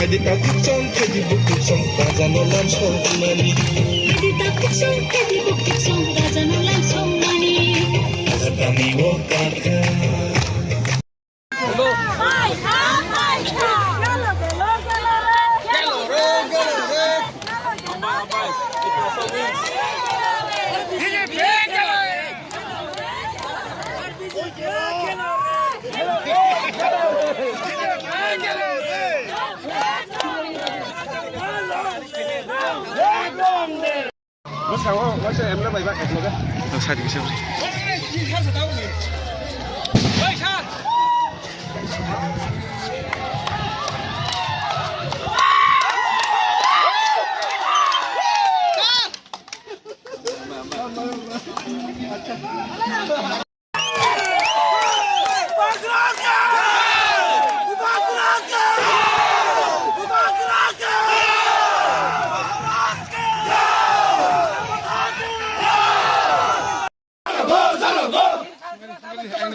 Kadita kucang, kadibu kucang, bazano lam somani. Kadita kucang, kadibu kucang, bazano lam somani. Kami wokaka. Hello. Hi, hi, hi. Galo, galo, galo. Galo, galo, Nó sẽ em nó bay bắt em luôn á. Nó sai thì sao?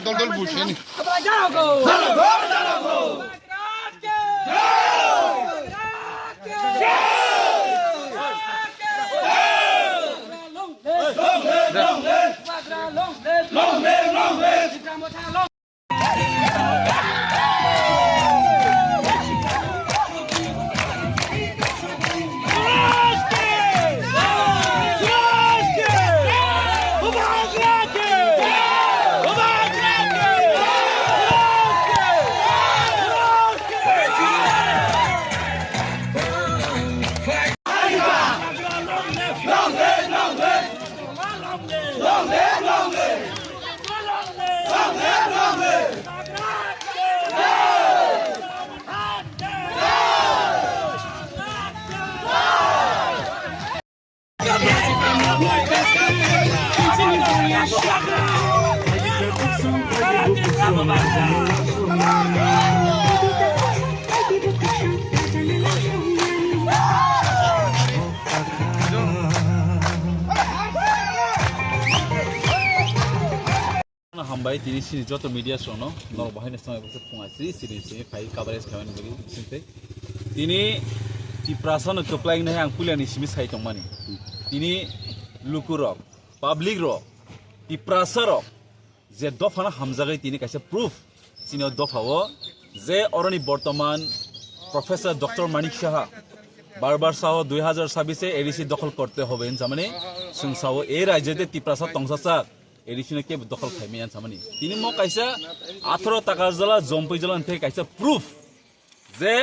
Dol bush ini. Hambai tini sini joto media sono nor bahai nasional bose punga siri fai coverage kawan bagi sinte tini di prasan keplaing na yang pulian ni simis hai tongmani tini lukurok public ro di prasarok je dofana hamzagai tini kaisa proof sini dofawo je oroni bortoman professor dr manik saha বারবার Sao 2026 এ ADC দখল করতে হবে জামানে সুং Sao এই রাজ্যতে তিপ্রাসা তংসাসা এডিসিনে কে দখল খাইমিয়ান জামানে তিনি ম কাইসা 18 টাকা জলা জম্পই জলা থেকে কাইসা প্রুফ যে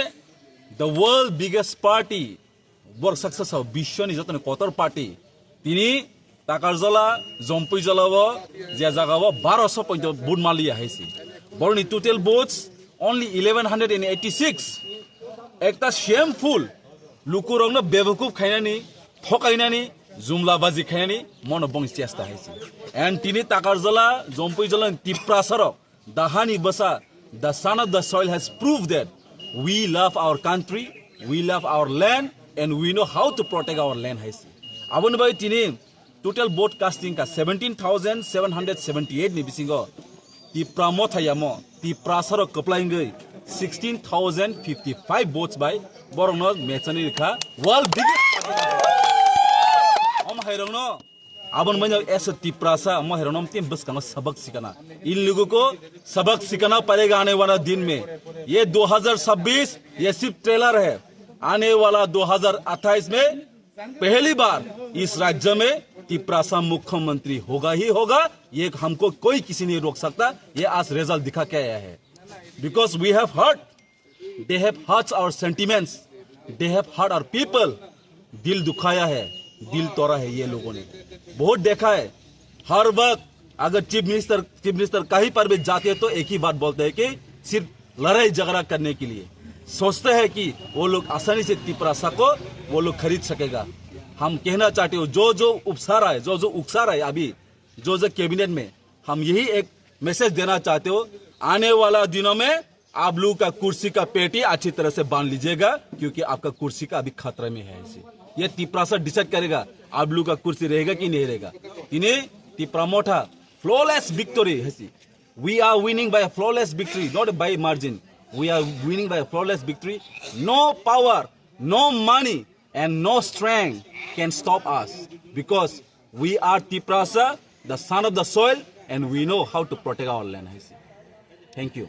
দ্য ওয়ার্ল্ড বিগেস্ট পার্টি বড় সাকসেস হাও বিশ্বনি যতনে কতর পার্টি তিনি টাকার জলা জম্পই জলাব যে জাগাব 1200 পয়েন্ট বুট মালিয়া হাইছি বড়নি টোটাল ভোটস অনলি 1186 একটা শেমফুল লুকুরংনো বেবকুব খাইনানি ঠকাইনানি জুমলাবাজি খাইনানি মন বংশ চেষ্টা হইছে এন্ড তিনি টাকার জলা জম্পই জলা তিপ্রাসরক দাহানি বসা the son of the soil has prove that we love our country we love our land and we know how to protect our land হইছে আবন ভাই তিনি টোটাল ভোট কাস্টিং কা 17778 नि बिसिंगो तिप्रामो थायामो तिप्रासरक कप्लाइंगै 16055 votes by borongno mechani rekha world biggest om hairongno abon manyo es tiprasa mo hairongnom tim bus kang sabak sikana इन लोगों को सबक सिखाना पड़ेगा आने वाला दिन में ये 2026 ये सिर्फ ट्रेलर है आने वाला 2028 में पहली बार इस राज्य में तिप्रासा मुख्यमंत्री होगा ही होगा ये हमको कोई किसी नहीं रोक सकता ये आज रिजल्ट दिखा के आया है because we have heard they have hurt our sentiments they have hurt our people दिल दुखाया है दिल तोड़ा है ये लोगों ने बहुत देखा है हर वक्त अगर चीफ मिनिस्टर कहीं पर भी जाते हैं तो एक ही बात बोलते हैं कि सिर्फ लड़ाई झगड़ा करने के लिए सोचते हैं कि वो लोग आसानी से तिपरासा को वो लोग खरीद सकेगा। हम कहना चाहते हो जो उकसा रहा है, जो उकसा रहा है अभी जो कैबिनेट में, हम यही एक मैसेज देना चाहते हो, आने वाला दिनों में आप लोग का कुर्सी का पेटी अच्छी तरह से बांध लीजिएगा, क्योंकि आपका कुर्सी का अभी खतरे में है। ये तिपरासा डिसाइड करेगा आप लोग का कुर्सी रहेगा कि नहीं रहेगा। इन्हें तिपरामोठा फ्लॉलेस विक्टोरी है। We are winning by a flawless victory, not by margin. We are winning by a flawless victory. No power, no money, and no strength can stop us, because we are Tiprasa, the son of the soil, and we know how to protect our land. Thank you.